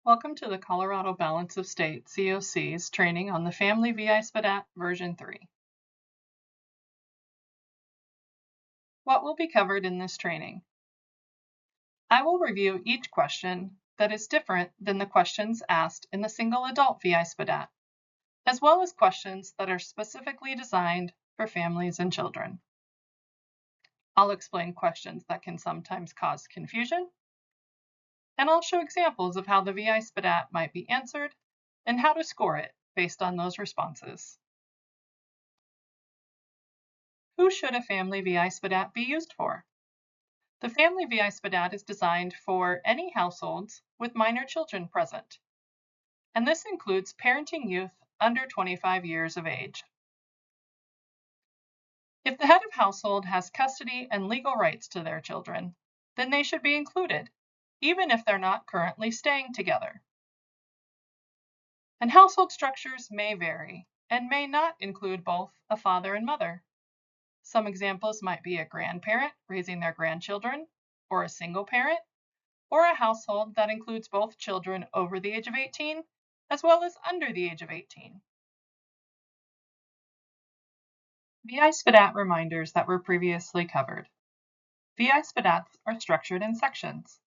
Welcome to the Colorado Balance of State COC's training on the Family VI SPDAT version 3. What will be covered in this training? I will review each question that is different than the questions asked in the single adult VI SPDAT, as well as questions that are specifically designed for families and children. I'll explain questions that can sometimes cause confusion, and I'll show examples of how the VI SPDAT might be answered and how to score it based on those responses. Who should a Family VI SPDAT be used for? The Family VI SPDAT is designed for any households with minor children present, and this includes parenting youth under 25 years of age. If the head of household has custody and legal rights to their children, then they should be included, even if they're not currently staying together. And household structures may vary and may not include both a father and mother. Some examples might be a grandparent raising their grandchildren, or a single parent, or a household that includes both children over the age of 18 as well as under the age of 18. VI SPDAT reminders that were previously covered. VI SPDATs are structured in sections.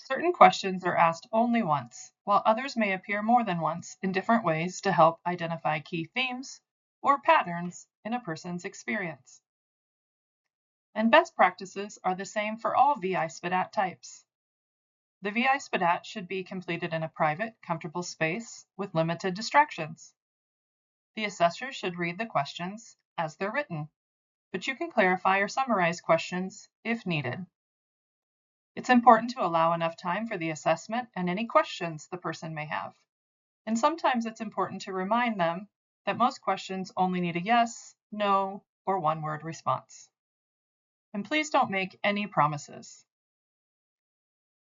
Certain questions are asked only once, while others may appear more than once in different ways to help identify key themes or patterns in a person's experience. And best practices are the same for all VI SPDAT types. The VI SPDAT should be completed in a private, comfortable space with limited distractions. The assessor should read the questions as they're written, but you can clarify or summarize questions if needed. It's important to allow enough time for the assessment and any questions the person may have. And sometimes it's important to remind them that most questions only need a yes, no, or one-word response. And please don't make any promises.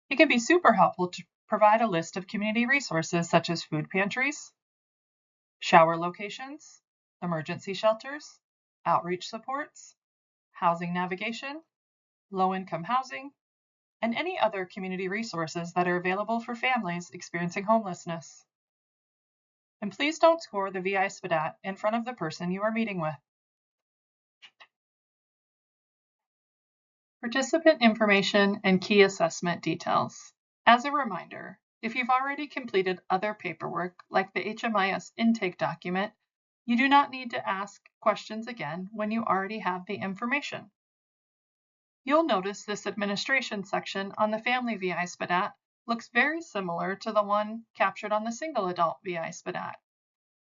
It can be super helpful to provide a list of community resources such as food pantries, shower locations, emergency shelters, outreach supports, housing navigation, low-income housing, and any other community resources that are available for families experiencing homelessness. And please don't score the VI SPDAT in front of the person you are meeting with. Participant information and key assessment details. As a reminder, if you've already completed other paperwork like the HMIS intake document, you do not need to ask questions again when you already have the information. You'll notice this administration section on the Family VI SPDAT looks very similar to the one captured on the single adult VI SPDAT,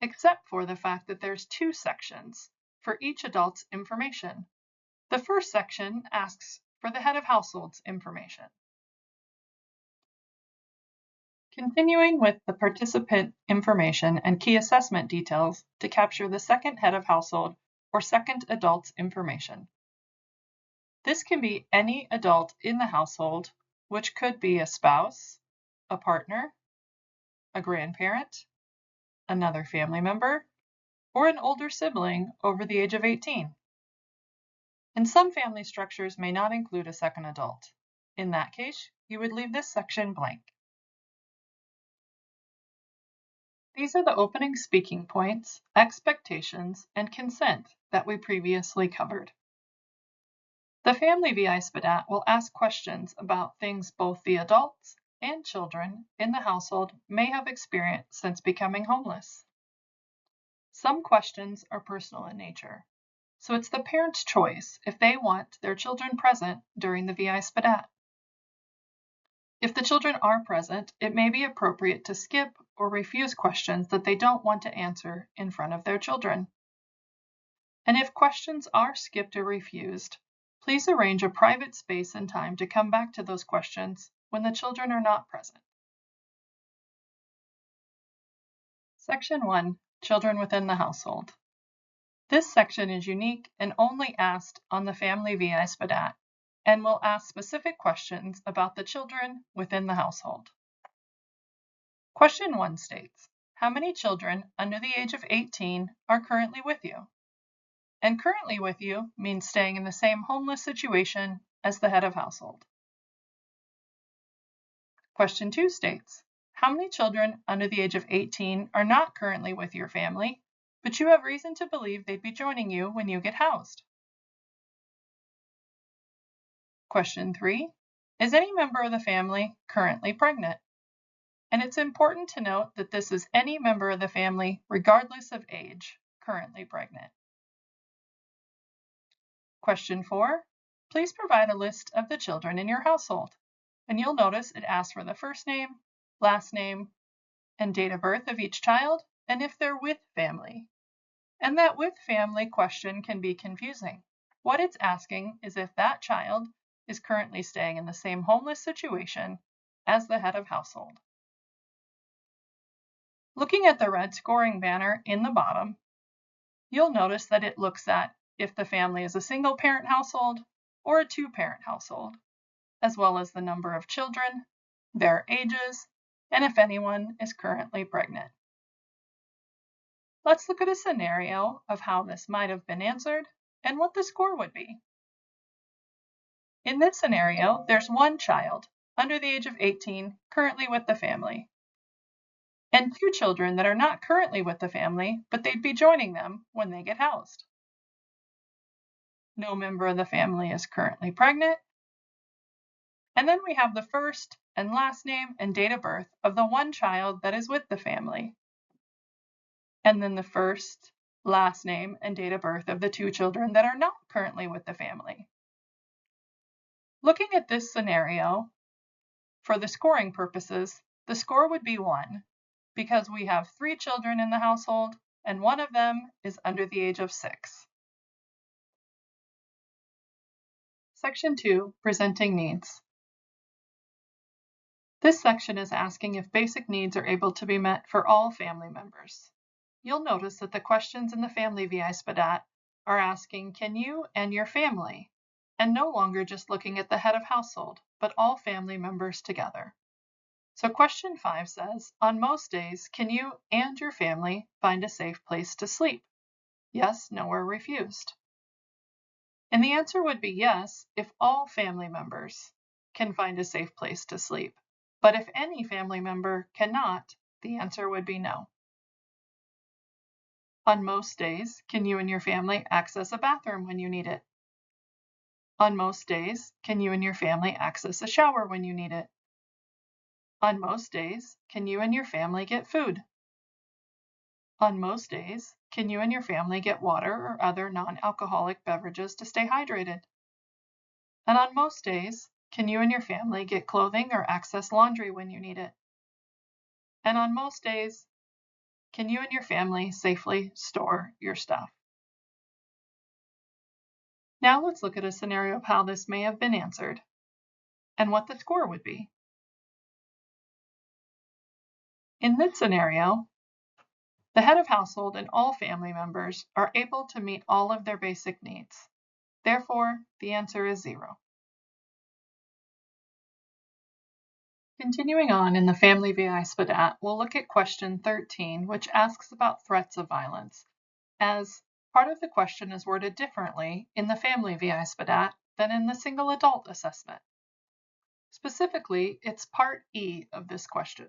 except for the fact that there's two sections for each adult's information. The first section asks for the head of household's information. Continuing with the participant information and key assessment details to capture the second head of household or second adult's information. This can be any adult in the household, which could be a spouse, a partner, a grandparent, another family member, or an older sibling over the age of 18. And some family structures may not include a second adult. In that case, you would leave this section blank. These are the opening speaking points, expectations, and consent that we previously covered. The Family VI SPDAT will ask questions about things both the adults and children in the household may have experienced since becoming homeless. Some questions are personal in nature, so it's the parent's choice if they want their children present during the VI SPDAT. If the children are present, it may be appropriate to skip or refuse questions that they don't want to answer in front of their children. And if questions are skipped or refused, please arrange a private space and time to come back to those questions when the children are not present. Section 1, Children within the household. This section is unique and only asked on the Family VI SPDAT and will ask specific questions about the children within the household. Question 1 states, how many children under the age of 18 are currently with you? And currently with you means staying in the same homeless situation as the head of household. Question 2 states, how many children under the age of 18 are not currently with your family, but you have reason to believe they'd be joining you when you get housed? Question 3, is any member of the family currently pregnant? And it's important to note that this is any member of the family, regardless of age, currently pregnant. Question 4, please provide a list of the children in your household. And you'll notice it asks for the first name, last name, and date of birth of each child, and if they're with family. And that with family question can be confusing. What it's asking is if that child is currently staying in the same homeless situation as the head of household. Looking at the red scoring banner in the bottom, you'll notice that it looks at if the family is a single parent household or a two-parent household, as well as the number of children, their ages, and if anyone is currently pregnant. Let's look at a scenario of how this might have been answered and what the score would be. In this scenario, there's one child under the age of 18 currently with the family, and two children that are not currently with the family, but they'd be joining them when they get housed. No member of the family is currently pregnant. And then we have the first and last name and date of birth of the one child that is with the family. And then the first, last name, and date of birth of the two children that are not currently with the family. Looking at this scenario, for the scoring purposes, the score would be 1 because we have 3 children in the household and one of them is under the age of 6. Section 2, Presenting Needs. This section is asking if basic needs are able to be met for all family members. You'll notice that the questions in the Family VI SPDAT are asking, can you and your family, and no longer just looking at the head of household, but all family members together. So question 5 says, on most days, can you and your family find a safe place to sleep? Yes, no, or refused. And the answer would be yes if all family members can find a safe place to sleep. But if any family member cannot, the answer would be no. On most days, can you and your family access a bathroom when you need it? On most days, can you and your family access a shower when you need it? On most days, can you and your family get food? On most days, can you and your family get water or other non-alcoholic beverages to stay hydrated? And on most days, can you and your family get clothing or access laundry when you need it? And on most days, can you and your family safely store your stuff? Now let's look at a scenario of how this may have been answered and what the score would be. In this scenario, the head of household and all family members are able to meet all of their basic needs. Therefore, the answer is 0. Continuing on in the Family VI SPDAT, we'll look at question 13, which asks about threats of violence, as part of the question is worded differently in the Family VI SPDAT than in the Single Adult Assessment. Specifically, it's Part E of this question,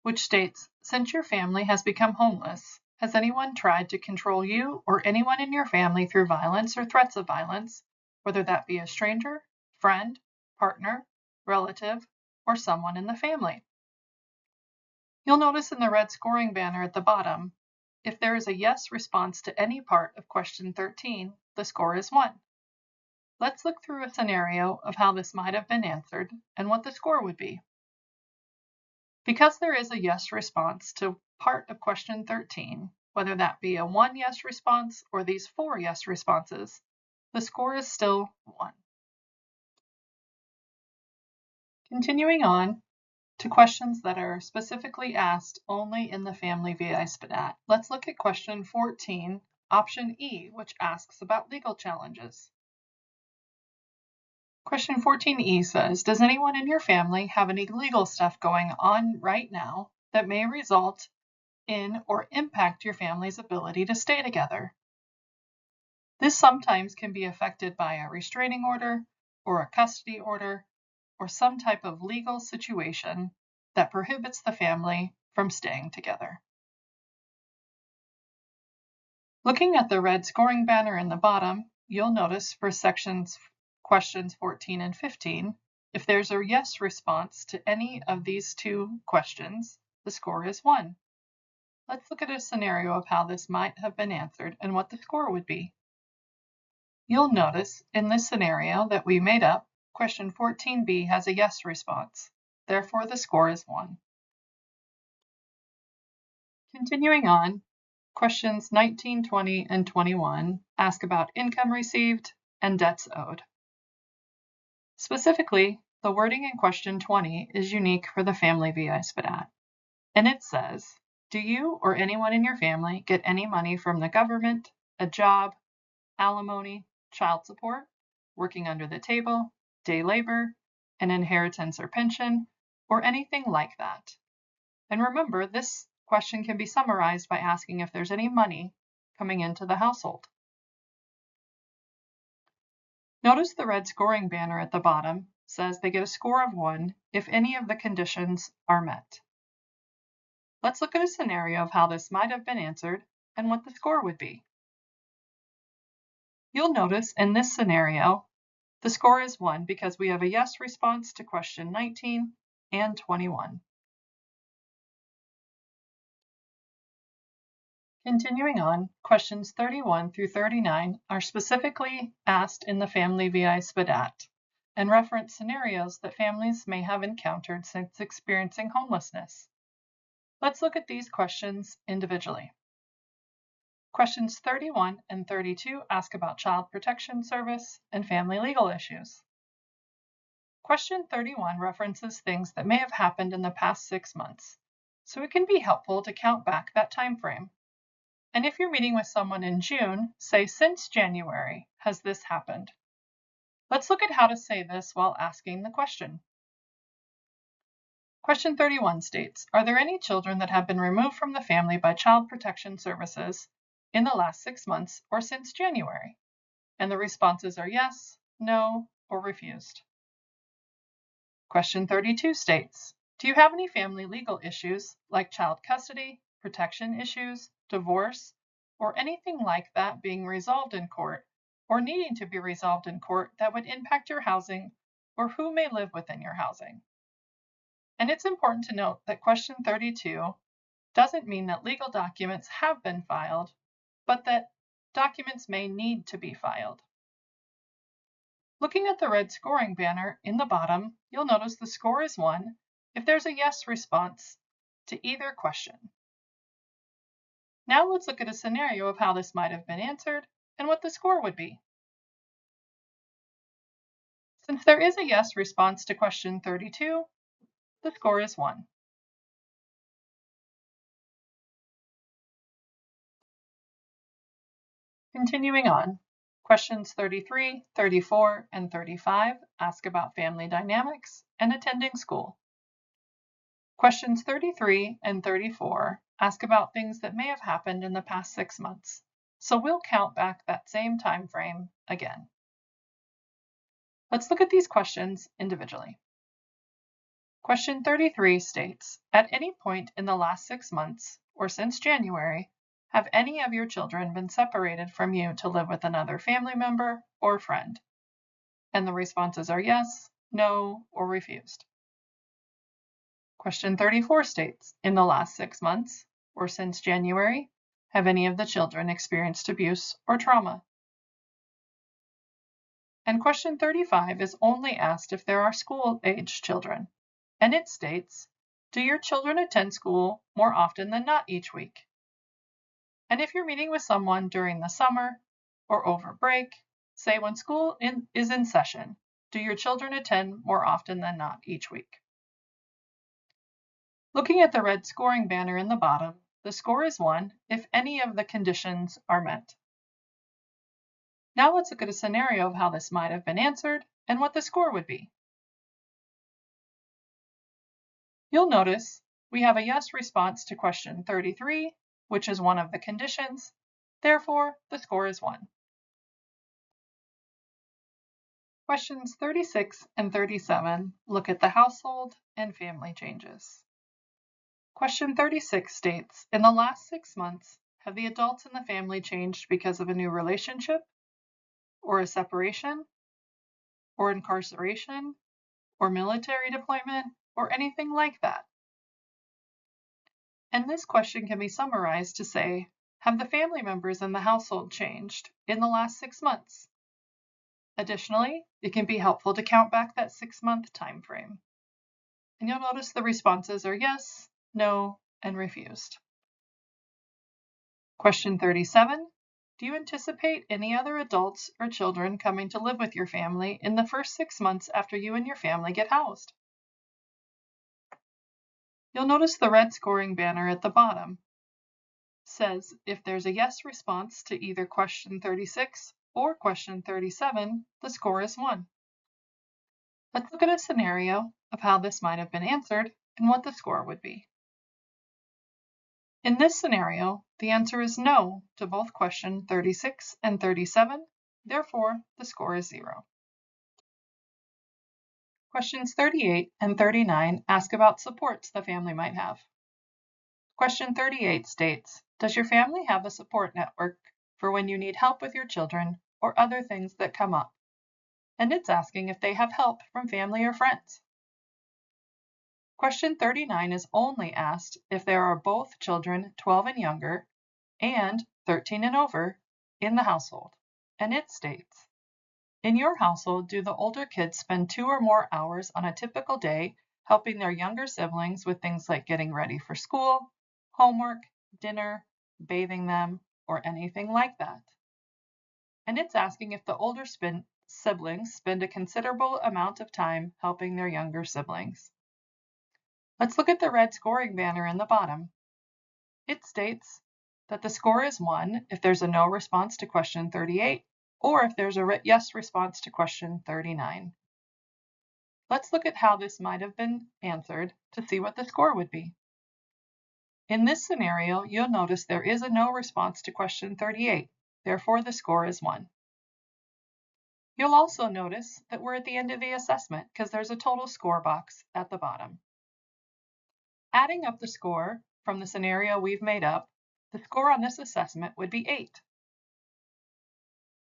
which states, since your family has become homeless, has anyone tried to control you or anyone in your family through violence or threats of violence, whether that be a stranger, friend, partner, relative, or someone in the family? You'll notice in the red scoring banner at the bottom, if there is a yes response to any part of question 13, the score is 1. Let's look through a scenario of how this might have been answered and what the score would be. Because there is a yes response to part of question 13, whether that be a 1 yes response or these 4 yes responses, the score is still 1. Continuing on to questions that are specifically asked only in the Family VI SPDAT, let's look at question 14, option E, which asks about legal challenges. Question 14E says, does anyone in your family have any legal stuff going on right now that may result in or impact your family's ability to stay together? This sometimes can be affected by a restraining order or a custody order, or some type of legal situation that prohibits the family from staying together. Looking at the red scoring banner in the bottom, you'll notice for questions 14 and 15, if there's a yes response to any of these two questions, the score is 1. Let's look at a scenario of how this might have been answered and what the score would be. You'll notice in this scenario that we made up, question 14b has a yes response. Therefore, the score is 1. Continuing on, questions 19, 20, and 21 ask about income received and debts owed. Specifically, the wording in question 20 is unique for the family via SPDAT, and it says, do you or anyone in your family get any money from the government, a job, alimony, child support, working under the table, day labor, an inheritance or pension, or anything like that? And remember, this question can be summarized by asking if there's any money coming into the household. Notice the red scoring banner at the bottom says they get a score of 1 if any of the conditions are met. Let's look at a scenario of how this might have been answered and what the score would be. You'll notice in this scenario, the score is 1 because we have a yes response to question 19 and 21. Continuing on, questions 31 through 39 are specifically asked in the family via SPDAT and reference scenarios that families may have encountered since experiencing homelessness. Let's look at these questions individually. Questions 31 and 32 ask about Child Protection Service and family legal issues. Question 31 references things that may have happened in the past 6 months, so it can be helpful to count back that time frame. And if you're meeting with someone in June, say since January has this happened. Let's look at how to say this while asking the question. Question 31 states, are there any children that have been removed from the family by Child Protection Services in the last 6 months or since January? And the responses are yes, no, or refused. Question 32 states, do you have any family legal issues like child custody, protection issues, divorce, or anything like that being resolved in court or needing to be resolved in court that would impact your housing or who may live within your housing? And it's important to note that question 32 doesn't mean that legal documents have been filed, but that documents may need to be filed. Looking at the red scoring banner in the bottom, you'll notice the score is 1 if there's a yes response to either question. Now let's look at a scenario of how this might have been answered and what the score would be. Since there is a yes response to question 32, the score is 1. Continuing on, questions 33, 34, and 35 ask about family dynamics and attending school. Questions 33 and 34 ask about things that may have happened in the past 6 months, so we'll count back that same time frame again. Let's look at these questions individually. Question 33 states, at any point in the last 6 months or since January, have any of your children been separated from you to live with another family member or friend? And the responses are yes, no, or refused. Question 34 states, in the last 6 months or since January, have any of the children experienced abuse or trauma? And question 35 is only asked if there are school-age children, and it states, do your children attend school more often than not each week? And if you're meeting with someone during the summer or over break, say when school is in session, do your children attend more often than not each week? Looking at the red scoring banner in the bottom, the score is 1 if any of the conditions are met. Now let's look at a scenario of how this might have been answered and what the score would be. You'll notice we have a yes response to question 33, which is one of the conditions. Therefore, the score is 1. Questions 36 and 37 look at the household and family changes. Question 36 states, in the last 6 months, have the adults in the family changed because of a new relationship, or a separation, or incarceration, or military deployment, or anything like that? And this question can be summarized to say, have the family members in the household changed in the last 6 months? Additionally, it can be helpful to count back that 6-month time frame. And you'll notice the responses are yes, no, and refused. Question 37. Do you anticipate any other adults or children coming to live with your family in the first 6 months after you and your family get housed? You'll notice the red scoring banner at the bottom says if there's a yes response to either question 36 or question 37, the score is 1. Let's look at a scenario of how this might have been answered and what the score would be. In this scenario, the answer is no to both question 36 and 37, therefore the score is 0. Questions 38 and 39 ask about supports the family might have. Question 38 states, does your family have a support network for when you need help with your children or other things that come up? And it's asking if they have help from family or friends. Question 39 is only asked if there are both children 12 and younger and 13 and over in the household. And it states, in your household, do the older kids spend 2 or more hours on a typical day helping their younger siblings with things like getting ready for school, homework, dinner, bathing them, or anything like that? And it's asking if the older siblings spend a considerable amount of time helping their younger siblings. Let's look at the red scoring banner in the bottom. It states that the score is 1 if there's a no response to question 38 or if there's a yes response to question 39. Let's look at how this might have been answered to see what the score would be. In this scenario, you'll notice there is a no response to question 38, therefore the score is 1. You'll also notice that we're at the end of the assessment because there's a total score box at the bottom. Adding up the score from the scenario we've made up, the score on this assessment would be 8.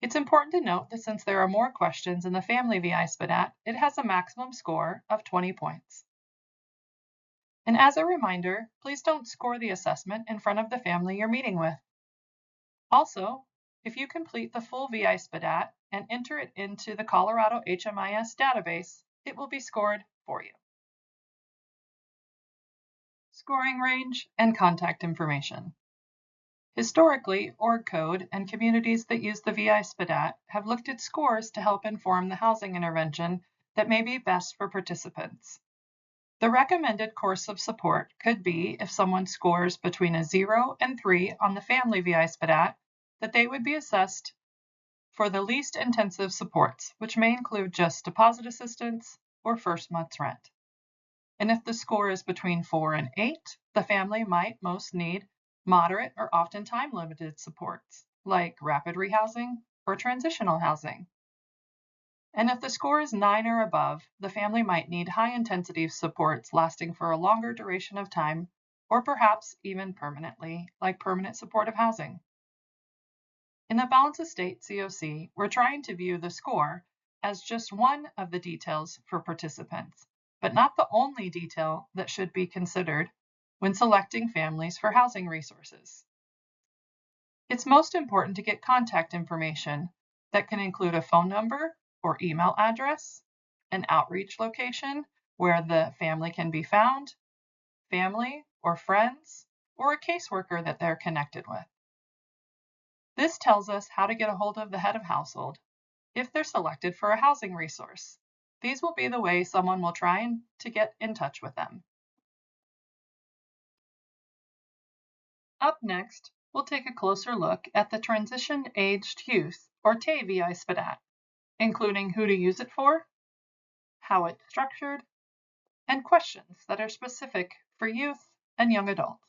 It's important to note that since there are more questions in the Family VI SPDAT, it has a maximum score of 20 points. And as a reminder, please don't score the assessment in front of the family you're meeting with. Also, if you complete the full VI SPDAT and enter it into the Colorado HMIS database, it will be scored for you. Scoring range and contact information. Historically, org code and communities that use the VI SPDAT have looked at scores to help inform the housing intervention that may be best for participants. The recommended course of support could be if someone scores between a 0 and 3 on the Family VI SPDAT, that they would be assessed for the least intensive supports, which may include just deposit assistance or first month's rent. And if the score is between 4 and 8, the family might most need moderate or often time-limited supports, like rapid rehousing or transitional housing. And if the score is 9 or above, the family might need high-intensity supports lasting for a longer duration of time, or perhaps even permanently, like permanent supportive housing. In the Balance of State COC, we're trying to view the score as just one of the details for participants, but not the only detail that should be considered when selecting families for housing resources. It's most important to get contact information that can include a phone number or email address, an outreach location where the family can be found, family or friends, or a caseworker that they're connected with. This tells us how to get a hold of the head of household if they're selected for a housing resource. These will be the way someone will try to get in touch with them. Up next, we'll take a closer look at the Transition-Aged Youth, or TAY VI SPDAT, including who to use it for, how it's structured, and questions that are specific for youth and young adults.